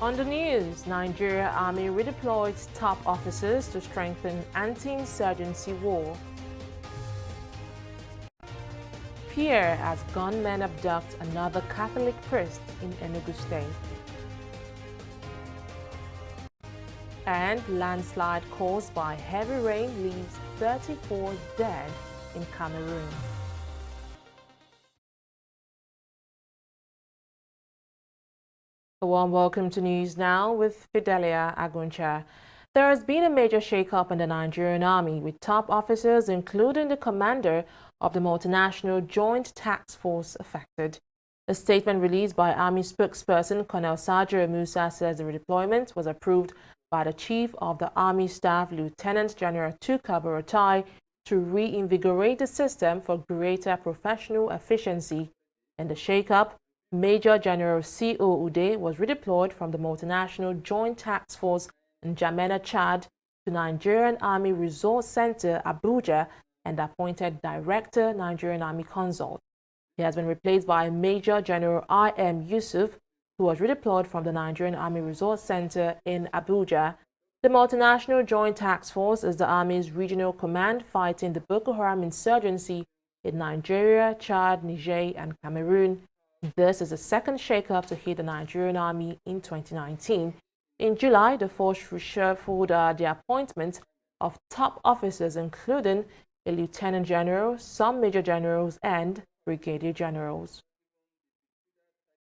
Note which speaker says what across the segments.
Speaker 1: On the news, Nigeria Army redeploys top officers to strengthen anti-insurgency war. Fear as gunmen abduct another Catholic priest in Enugu State. And landslide caused by heavy rain leaves 34 dead in Cameroon. A warm welcome to News Now with Fidelia Aguncha. There has been a major shake-up in the Nigerian Army, with top officers, including the commander of the multinational Joint Task Force, affected. A statement released by Army spokesperson Colonel Sajo Musa says the redeployment was approved by the Chief of the Army Staff, Lieutenant General Tuka Buratai, to reinvigorate the system for greater professional efficiency. In the shake-up, Major General C.O. Ude was redeployed from the multinational Joint Task Force in Jamena, Chad, to Nigerian Army Resource Center, Abuja, and appointed Director, Nigerian Army Consult. He has been replaced by Major General I.M. Yusuf, who was redeployed from the Nigerian Army Resource Center in Abuja. The multinational Joint Task Force is the Army's regional command fighting the Boko Haram insurgency in Nigeria, Chad, Niger, and Cameroon. This is the second shake-up to hit the Nigerian Army in 2019. In July, the force reshuffled the appointment of top officers, including a lieutenant general, some major generals, and brigadier generals.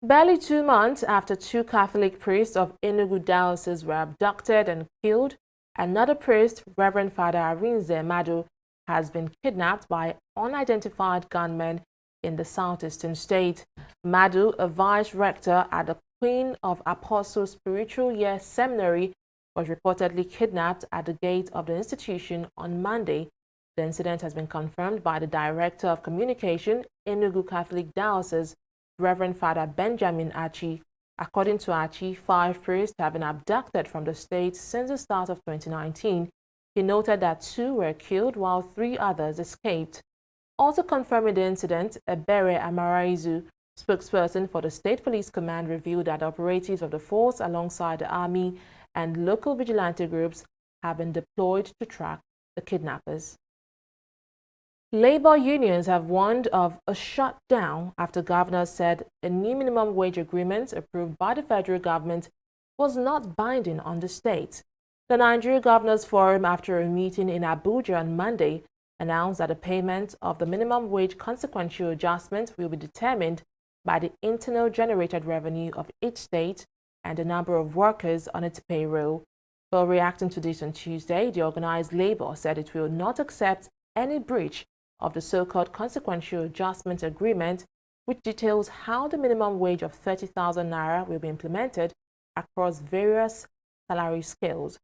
Speaker 1: Barely 2 months after two Catholic priests of Enugu Diocese were abducted and killed, another priest, Reverend Father Arinze Madu, has been kidnapped by unidentified gunmen in the southeastern state. Madu, a vice rector at the Queen of Apostles Spiritual Year Seminary, was reportedly kidnapped at the gate of the institution on Monday. The incident has been confirmed by the Director of Communication, Enugu Catholic Diocese, Reverend Father Benjamin Achi. According to Achi, 5 priests have been abducted from the state since the start of 2019. He noted that 2 were killed while 3 others escaped. Also confirming the incident, Ebere Amaraizu, spokesperson for the State Police Command, revealed that operatives of the force alongside the Army and local vigilante groups have been deployed to track the kidnappers. Labor unions have warned of a shutdown after governors said a new minimum wage agreement approved by the federal government was not binding on the state. The Nigeria Governors Forum, after a meeting in Abuja on Monday, announced that the payment of the minimum wage consequential adjustment will be determined by the internal generated revenue of each state and the number of workers on its payroll. While reacting to this on Tuesday, the organized labor said it will not accept any breach of the so-called consequential adjustment agreement, which details how the minimum wage of 30,000 naira will be implemented across various salary scales.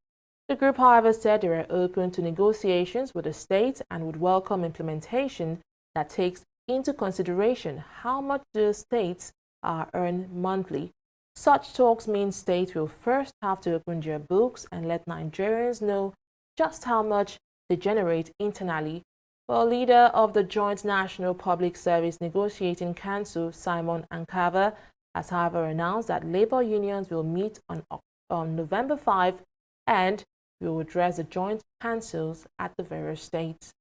Speaker 1: The group, however, said they were open to negotiations with the state and would welcome implementation that takes into consideration how much the states earn monthly. Such talks mean states will first have to open their books and let Nigerians know just how much they generate internally. Well, leader of the Joint National Public Service Negotiating Council, Simon Ankava, has however announced that labor unions will meet on November 5 and will address the joint councils at the various states.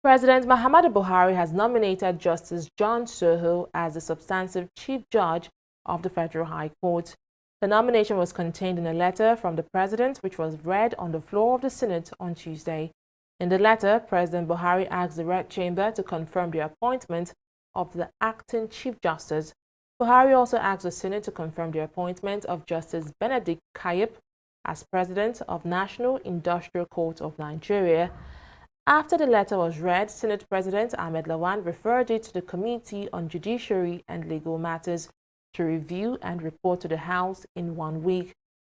Speaker 1: President Muhammadu Buhari has nominated Justice John Soho as the substantive Chief Judge of the Federal High Court. The nomination was contained in a letter from the President, which was read on the floor of the Senate on Tuesday. In the letter, President Buhari asked the Red Chamber to confirm the appointment of the acting Chief Justice. Buhari also asked the Senate to confirm the appointment of Justice Benedict Kayip as President of National Industrial Court of Nigeria. After the letter was read, Senate President Ahmed Lawan referred it to the Committee on Judiciary and Legal Matters to review and report to the House in 1 week.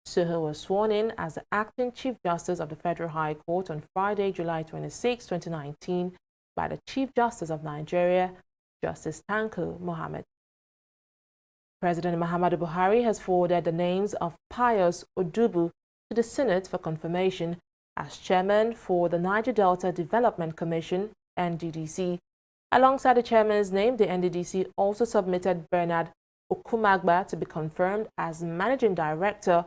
Speaker 1: Soho was sworn in as the acting Chief Justice of the Federal High Court on Friday, July 26, 2019, by the Chief Justice of Nigeria, Justice Tanko Mohammed. President Muhammadu Buhari has forwarded the names of Pius Odubu to the Senate for confirmation as chairman for the Niger Delta Development Commission, NDDC. Alongside the chairman's name, the NDDC also submitted Bernard Okumagba to be confirmed as Managing Director,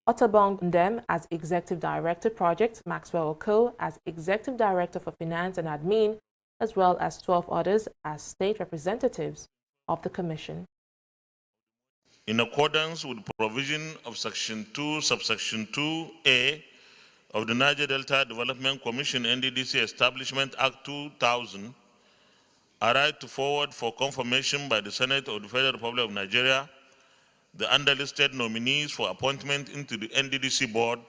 Speaker 1: Otobong Ndem as Executive Director Project, Maxwell Oko as Executive Director for Finance and Admin, as well as 12 others as state representatives of the Commission.
Speaker 2: In accordance with the provision of Section 2, Subsection 2A of the Niger Delta Development Commission NDDC Establishment Act 2000, I write to forward for confirmation by the Senate of the Federal Republic of Nigeria the underlisted nominees for appointment into the NDDC board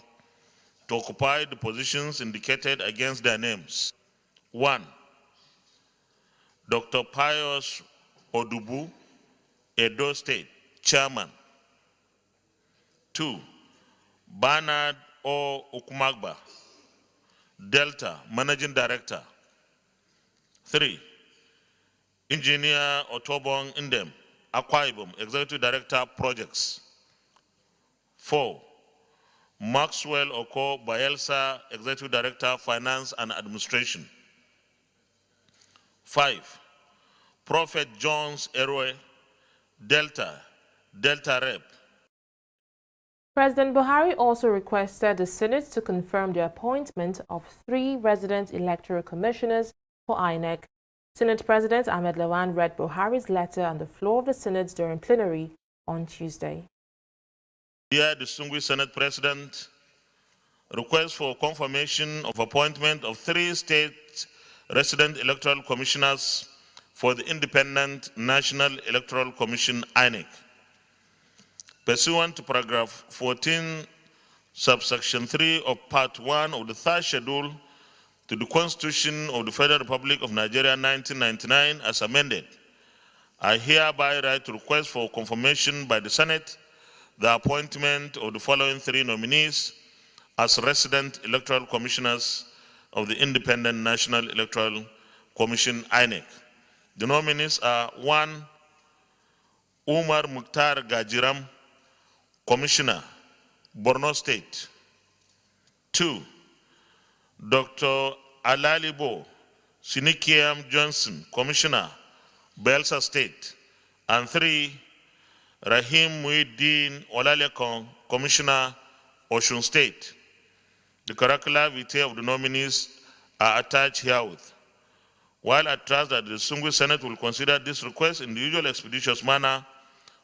Speaker 2: to occupy the positions indicated against their names. 1. Dr. Pius Odubu, Edo State, Chairman. 2. Bernard O. Okumagba, Delta, Managing Director. 3. Engineer Otobong Ndem, Akwa Ibom, Executive Director, Projects. 4. Maxwell Oko Bayelsa, Executive Director, Finance and Administration. 5. Prophet Jones Eroe, Delta Rep.
Speaker 1: President Buhari also requested the Senate to confirm the appointment of 3 resident electoral commissioners for INEC. Senate President Ahmed Lawan read Buhari's letter on the floor of the Senate during plenary on Tuesday.
Speaker 2: Dear distinguished Senate President, request for confirmation of appointment of 3 state resident electoral commissioners for the Independent National Electoral Commission, INEC. Pursuant to paragraph 14, subsection 3 of part 1 of the 3rd schedule to the Constitution of the Federal Republic of Nigeria 1999 as amended, I hereby write to request for confirmation by the Senate the appointment of the following 3 nominees as resident electoral commissioners of the Independent National Electoral Commission, INEC. The nominees are 1. Umar Mukhtar Gajiram, Commissioner, Borno State. 2. Dr. Alalibo Sinikiam Johnson, Commissioner, Bayelsa State. And 3. Rahim Muhyiddin Olalekon, Commissioner, Osun State. The curricula vitae of the nominees are attached herewith. While I trust that the distinguished Senate will consider this request in the usual expeditious manner,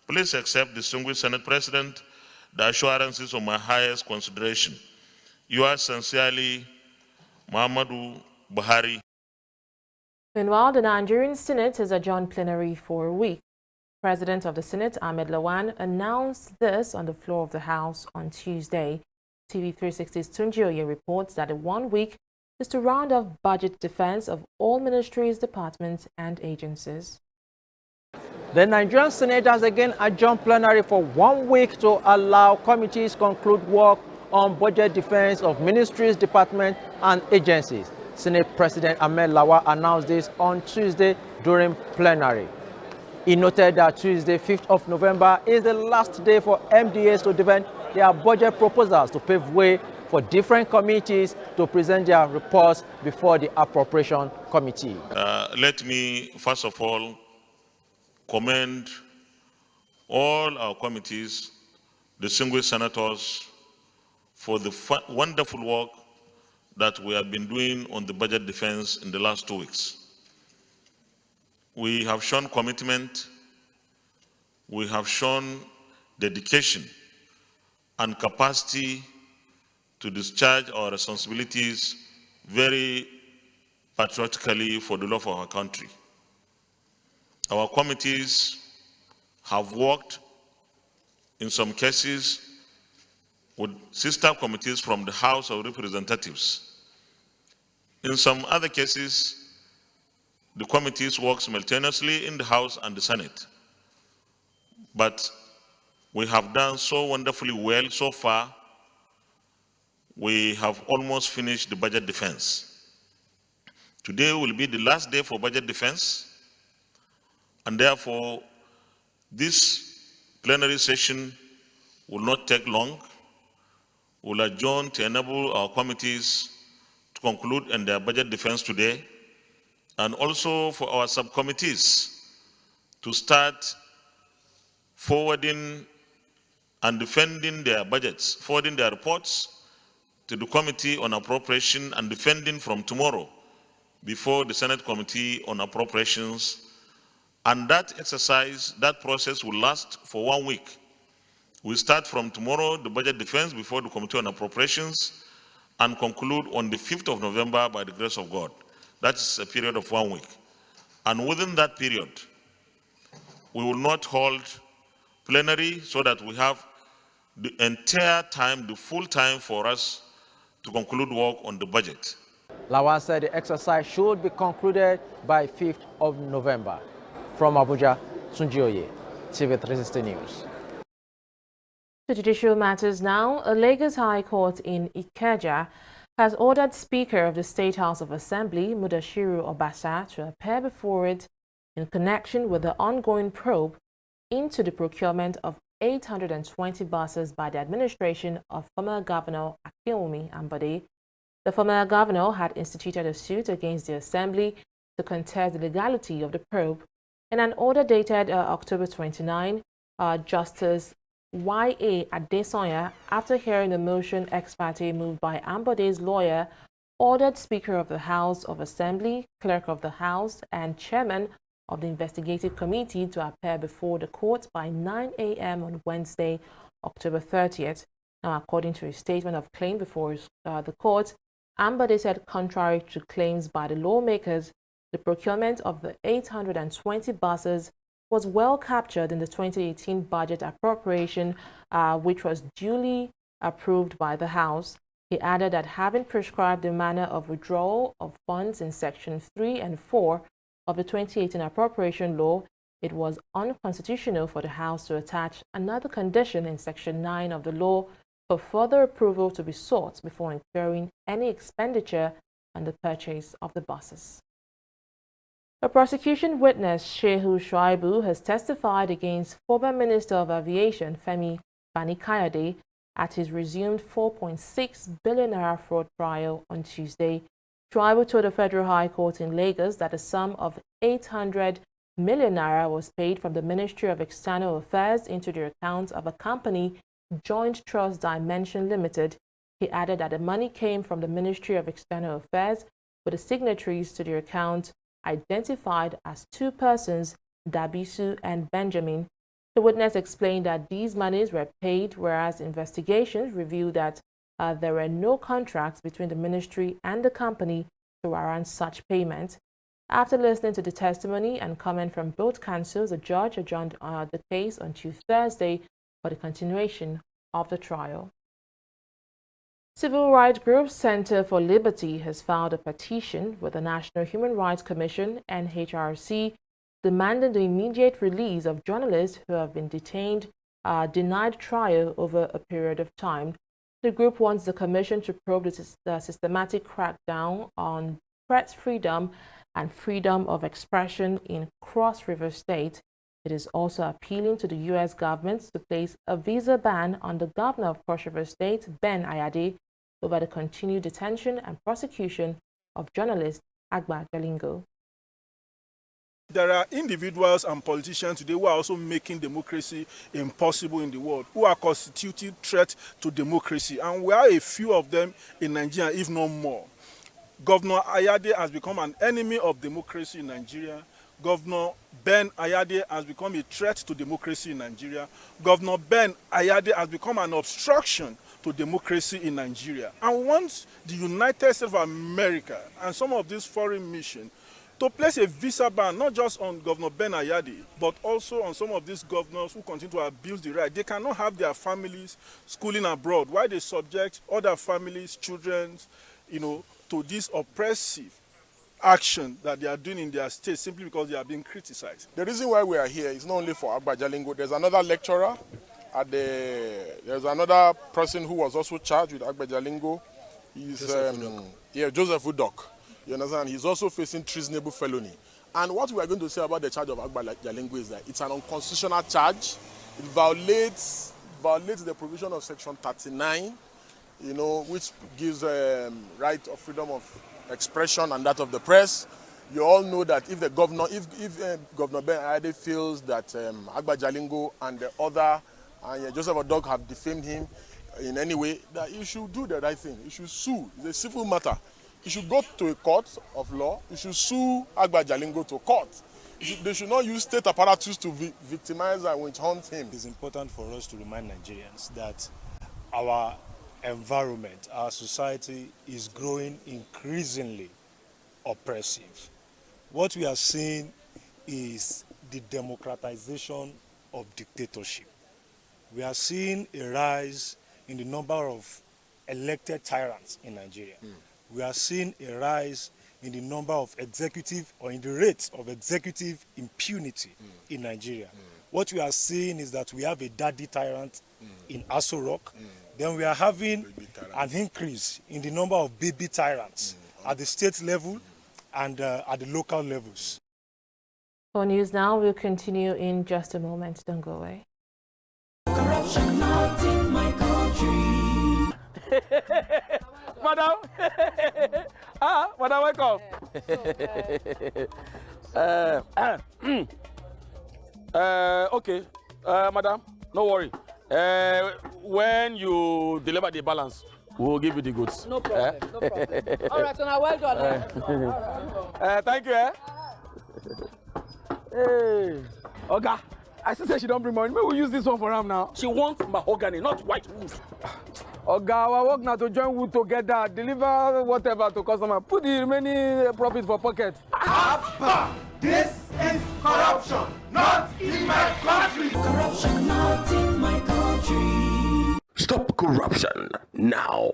Speaker 2: please accept, distinguished Senate President, the assurances of my highest consideration. Yours sincerely, Muhammadu Buhari.
Speaker 1: Meanwhile, the Nigerian Senate has adjourned plenary for a week. President of the Senate, Ahmed Lawan, announced this on the floor of the House on Tuesday. TV360's Tunji Oye reports that the 1 week is to round off budget defense of all ministries, departments, and agencies.
Speaker 3: The Nigerian Senate has again adjourned plenary for 1 week to allow committees conclude work on budget defense of ministries, departments, and agencies. Senate President Ahmed Lawan announced this on Tuesday during plenary. He noted that Tuesday, 5th of November, is the last day for MDAs to defend their budget proposals to pave way for different committees to present their reports before the Appropriation Committee.
Speaker 2: Let me, first of all, commend all our committees, distinguished senators, for the wonderful work that we have been doing on the budget defense in the last 2 weeks. We have shown commitment, we have shown dedication and capacity to discharge our responsibilities very patriotically for the love of our country. Our committees have worked, in some cases, with sister committees from the House of Representatives. In some other cases, the committees work simultaneously in the House and the Senate. But we have done so wonderfully well so far. We have almost finished the budget defense. Today will be the last day for budget defense, and therefore this plenary session will not take long. We'll adjourn to enable our committees to conclude in their budget defense today, and also for our subcommittees to start forwarding and defending their budgets, forwarding their reports to the Committee on Appropriation and defending from tomorrow before the Senate Committee on Appropriations. And that exercise, that process will last for 1 week. We start from tomorrow, the budget defense before the Committee on Appropriations, and conclude on the 5th of November by the grace of God. That's a period of 1 week. And within that period, we will not hold plenary so that we have the entire time, the full time for us to conclude work on the budget.
Speaker 3: Lawal said the exercise should be concluded by 5th of November. From Abuja, Tunji Oye, TV360 News.
Speaker 1: To judicial matters now, a Lagos High Court in Ikeja has ordered Speaker of the State House of Assembly, Mudashiru Obasa, to appear before it in connection with the ongoing probe into the procurement of 820 buses by the administration of former Governor Akinwumi Ambode. The former governor had instituted a suit against the Assembly to contest the legality of the probe. In an order dated October 29, Justice Y.A. Adesanya, after hearing the motion ex parte moved by Ambode's lawyer, ordered Speaker of the House of Assembly, Clerk of the House, and Chairman of the Investigative Committee to appear before the court by 9 a.m. on Wednesday, October 30th. Now, according to a statement of claim before the court, Ambode said contrary to claims by the lawmakers, the procurement of the 820 buses was well captured in the 2018 budget appropriation, which was duly approved by the House. He added that having prescribed the manner of withdrawal of funds in Section 3 and 4 of the 2018 appropriation law, it was unconstitutional for the House to attach another condition in Section 9 of the law for further approval to be sought before incurring any expenditure on the purchase of the buses. A prosecution witness, Shehu Shuaibu, has testified against former Minister of Aviation, Femi Fani-Kayode, at his resumed 4.6 billion naira fraud trial on Tuesday. Shuaibu told the Federal High Court in Lagos that a sum of 800 million naira was paid from the Ministry of External Affairs into the account of a company, Joint Trust Dimension Limited. He added that the money came from the Ministry of External Affairs, with the signatories to the account identified as two persons, Dabisu and Benjamin. The witness explained that these monies were paid, whereas investigations revealed that there were no contracts between the ministry and the company to warrant such payment. After listening to the testimony and comment from both counsels, the judge adjourned the case until Thursday for the continuation of the trial. Civil rights group Center for Liberty has filed a petition with the National Human Rights Commission, NHRC, demanding the immediate release of journalists who have been detained, denied trial over a period of time. The group wants the Commission to probe the systematic crackdown on press freedom and freedom of expression in Cross River State. It is also appealing to the U.S. government to place a visa ban on the governor of Cross River State, Ben Ayade, over the continued detention and prosecution of journalist Agba Jalingo.
Speaker 4: There are individuals and politicians today who are also making democracy impossible in the world, who are constituting threat to democracy, and we are a few of them in Nigeria, if not more. Governor Ayade has become an enemy of democracy in Nigeria. Governor Ben Ayade has become a threat to democracy in Nigeria. Governor Ben Ayade has become an obstruction to democracy in Nigeria. And wants the United States of America and some of these foreign missions to place a visa ban, not just on Governor Ben Ayade, but also on some of these governors who continue to abuse the right. They cannot have their families schooling abroad. Why they subject other families, children, to this oppressive action that they are doing in their state simply because they are being criticized.
Speaker 5: The reason why we are here is not only for Agba Jalingo. There's another lecturer there's another person who was also charged with Agba Jalingo. He's Joseph Udok. You understand? He's also facing treasonable felony. And what we are going to say about the charge of Agba Jalingo is that it's an unconstitutional charge. It violates the provision of Section 39, which gives right of freedom of expression and that of the press. You all know that if the governor, if Governor Ben Ade feels that Agbajalingo and the other, and Joseph Odog have defamed him in any way, that he should do the right thing. He should sue. It's a civil matter. He should go to a court of law. He should sue Agbajalingo to court. They should not use state apparatus to victimize and witch hunt him.
Speaker 6: It's important for us to remind Nigerians that our environment, our society is growing increasingly oppressive. What we are seeing is the democratization of dictatorship. We are seeing a rise in the number of elected tyrants in Nigeria. We are seeing a rise in the number of executive, or in the rate of executive impunity in Nigeria. What we are seeing is that we have a daddy tyrant in Aso Rock. Then we are having an increase in the number of baby tyrants at the state level and at the local levels.
Speaker 1: For News Now, we'll continue in just a moment. Don't go away.
Speaker 7: Corruption not in my country.
Speaker 8: Madam, madam, welcome. Okay, madam, no worry. When you deliver the balance, we'll give you the goods.
Speaker 9: No problem, no problem. All right, so now well done.
Speaker 8: Thank you. Hey, Oga, I still say she don't bring money. Maybe we use this one for her now. She wants mahogany, not white wood. Oga, our work now to join wood together, deliver whatever to customer. Put the remaining profit for pocket.
Speaker 7: Abba, this is corruption, not in my country. Corruption not in my country.
Speaker 10: Stop corruption now.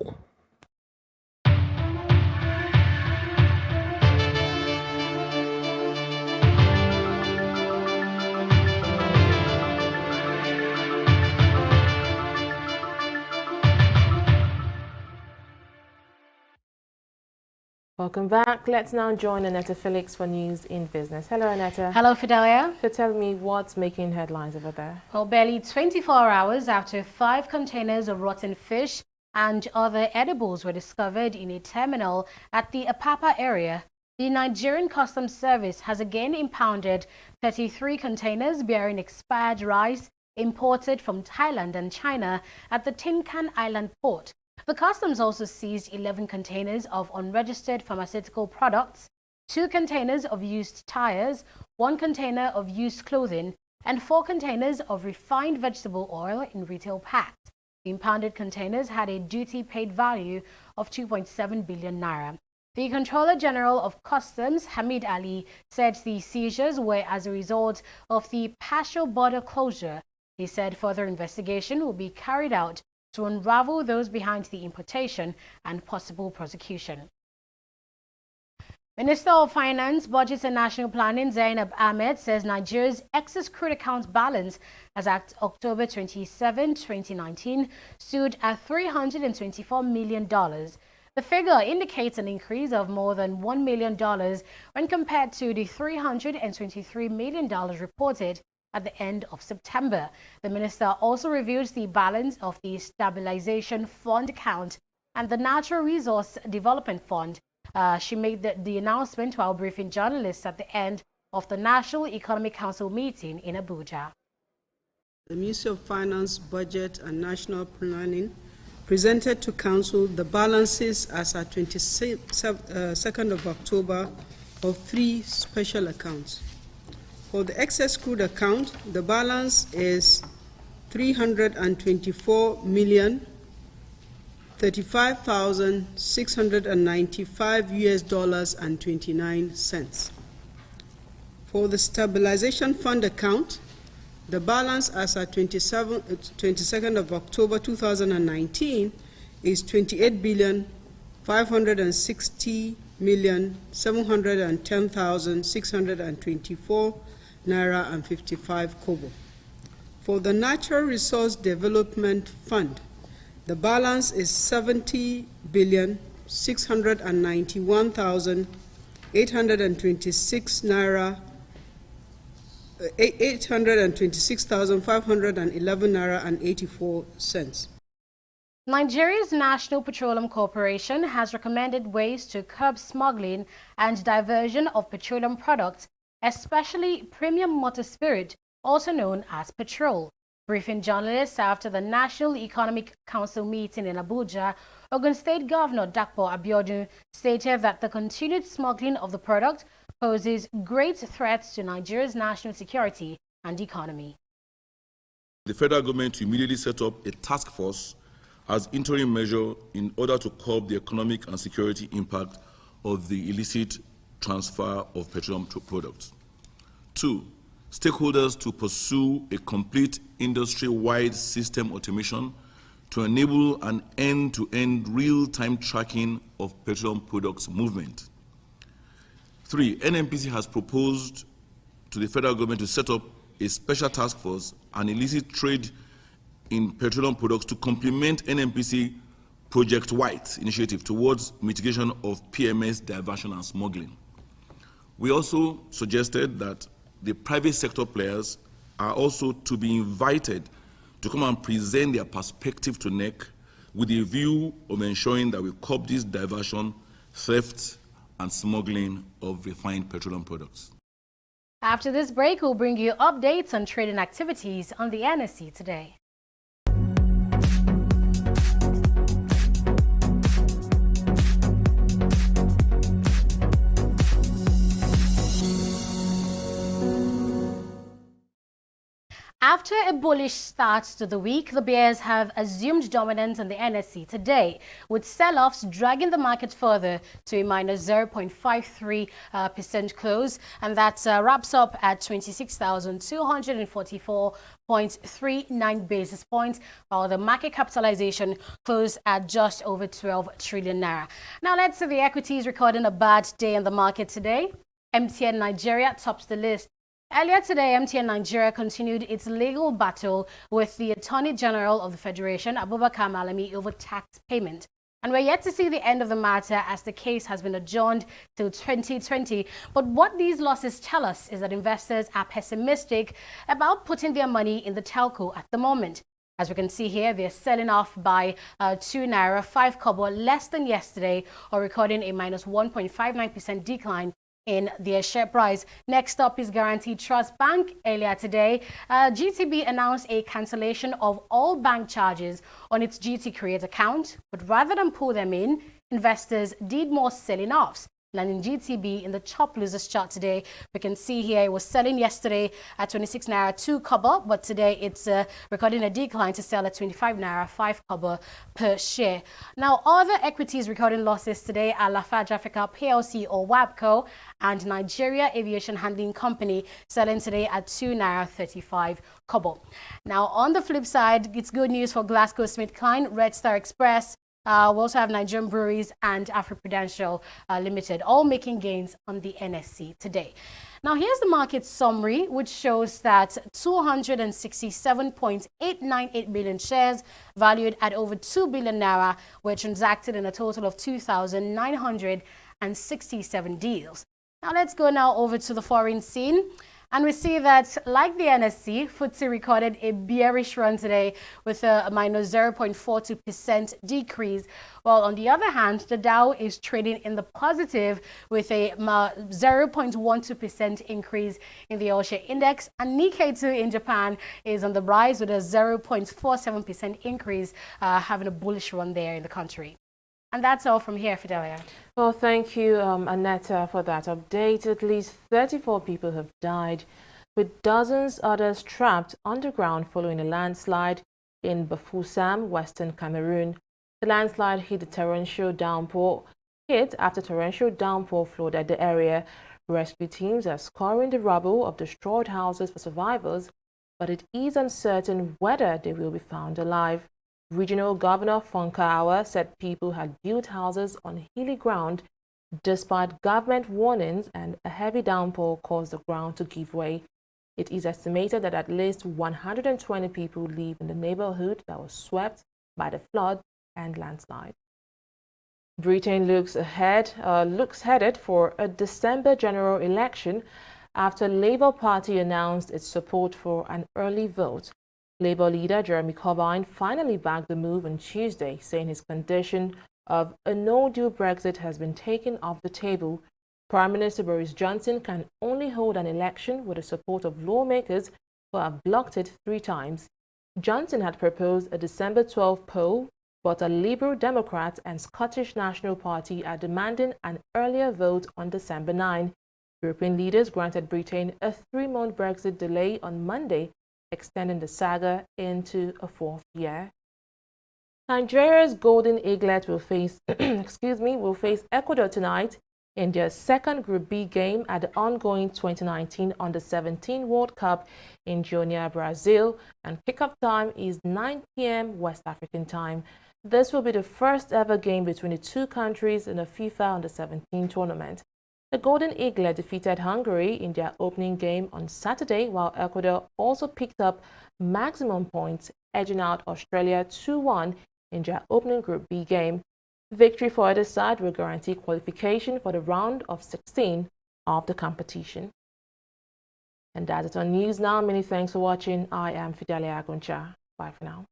Speaker 1: Welcome back. Let's now join Annetta Felix for News in Business. Hello, Annetta.
Speaker 11: Hello, Fidelia.
Speaker 1: So tell me what's making headlines over there.
Speaker 11: Well, barely 24 hours after 5 containers of rotten fish and other edibles were discovered in a terminal at the Apapa area, the Nigerian Customs Service has again impounded 33 containers bearing expired rice imported from Thailand and China at the Tin Can Island port. The customs also seized 11 containers of unregistered pharmaceutical products, 2 containers of used tires, 1 container of used clothing, and 4 containers of refined vegetable oil in retail packs. The impounded containers had a duty-paid value of 2.7 billion naira. The Controller General of Customs, Hamid Ali, said the seizures were as a result of the partial border closure. He said further investigation will be carried out to unravel those behind the importation and possible prosecution. Minister of Finance, Budget and National Planning Zainab Ahmed says Nigeria's excess crude account balance as at October 27, 2019 stood at $324 million. The figure indicates an increase of more than $1 million when compared to the $323 million reported at the end of September. The minister also reviewed the balance of the Stabilization Fund account and the Natural Resource Development Fund. She made the announcement while briefing journalists at the end of the National Economic Council meeting in Abuja.
Speaker 12: The Ministry of Finance, Budget and National Planning presented to Council the balances as at 22nd of October of 3 special accounts. For the excess crude account, the balance is $334,035,695 For the Stabilization Fund account, the balance as at 22nd of October 2019 is 28,560,710,624 naira and 55 kobo. For the Natural Resource Development Fund, the balance is 70,691,826 naira, 826,511 naira and 84 cents.
Speaker 11: Nigeria's National Petroleum Corporation has recommended ways to curb smuggling and diversion of petroleum products, especially premium motor spirit, also known as petrol. Briefing journalists after the National Economic Council meeting in Abuja, Ogun State Governor Dakpo Abiodun stated that the continued smuggling of the product poses great threats to Nigeria's national security and economy.
Speaker 13: The federal government to immediately set up a task force as interim measure in order to curb the economic and security impact of the illicit transfer of petroleum products. 2, stakeholders to pursue a complete industry-wide system automation to enable an end-to-end real-time tracking of petroleum products movement. 3, NNPC has proposed to the federal government to set up a special task force on illicit trade in petroleum products to complement NNPC Project White initiative towards mitigation of PMS diversion and smuggling. We also suggested that the private sector players are also to be invited to come and present their perspective to NEC with the view of ensuring that we curb this diversion, theft, and smuggling of refined petroleum products.
Speaker 11: After this break, we'll bring you updates on trading activities on the NSE today. After a bullish start to the week, the bears have assumed dominance on the NSE today, with sell-offs dragging the market further to a minus 0.53% close, and that wraps up at 26,244.39 basis points, while the market capitalization closed at just over 12 trillion naira. Now let's see the equities recording a bad day in the market today. MTN Nigeria tops the list. Earlier today, MTN Nigeria continued its legal battle with the Attorney General of the Federation, Abubakar Malami, over tax payment. And we're yet to see the end of the matter as the case has been adjourned till 2020. But what these losses tell us is that investors are pessimistic about putting their money in the telco at the moment. As we can see here, they're selling off by 2 naira, 5 kobo less than yesterday, or recording a minus 1.59% decline in their share price. Next up is Guaranteed Trust Bank. Earlier today, GTB announced a cancellation of all bank charges on its GT Create account, but rather than pull them in, investors did more selling offs. Landing GTB in the top losers chart today. We can see here it was selling yesterday at 26 naira 2 kobo, but today it's recording a decline to sell at 25 naira 5 kobo per share. Now, other equities recording losses today are Lafarge Africa PLC or WABCO and Nigeria Aviation Handling Company selling today at 2 naira 35 kobo. Now, on the flip side, it's good news for GlaxoSmithKline, Red Star Express. We also have Nigerian Breweries and AfriPrudential Limited, all making gains on the NSE today. Now, here's the market summary, which shows that 267.898 million shares valued at over 2 billion naira were transacted in a total of 2,967 deals. Now, let's go now over to the foreign scene. And we see that, like the NSE, FTSE recorded a bearish run today with a minus 0.42% decrease. While on the other hand, the Dow is trading in the positive with a 0.12% increase in the all-share index. And Nikkei 2 in Japan is on the rise with a 0.47% increase, having a bullish run there in the country. And that's all from here, Fidelia.
Speaker 1: Well, thank you, Annetta, for that update. At least 34 people have died, with dozens others trapped underground following a landslide in Bafoussam, Western Cameroon. The landslide hit the torrential downpour after torrential downpour flooded the area. Rescue teams are scouring the rubble of destroyed houses for survivors, but it is uncertain whether they will be found alive. Regional Governor Fonkawa said people had built houses on hilly ground despite government warnings, and a heavy downpour caused the ground to give way. It is estimated that at least 120 people live in the neighborhood that was swept by the flood and landslide. Britain looks headed for a December general election after Labour Party announced its support for an early vote. Labour leader Jeremy Corbyn finally backed the move on Tuesday, saying his condition of a no-deal Brexit has been taken off the table. Prime Minister Boris Johnson can only hold an election with the support of lawmakers who have blocked it 3 times. Johnson had proposed a December 12 poll, but a Liberal Democrat and Scottish National Party are demanding an earlier vote on December 9. European leaders granted Britain a 3-month Brexit delay on Monday, extending the saga into a 4th year. Nigeria's Golden Eaglet will face, will face Ecuador tonight in their second Group B game at the ongoing 2019 Under-17 World Cup in Junior, Brazil, and kickoff time is 9 p.m. West African time. This will be the first ever game between the two countries in the FIFA Under-17 tournament. The Golden Eaglet defeated Hungary in their opening game on Saturday, while Ecuador also picked up maximum points, edging out Australia 2-1 in their opening Group B game. Victory for either side will guarantee qualification for the round of 16 of the competition. And that's it on News Now. Many thanks for watching. I am Fidelia Aguncha. Bye for now.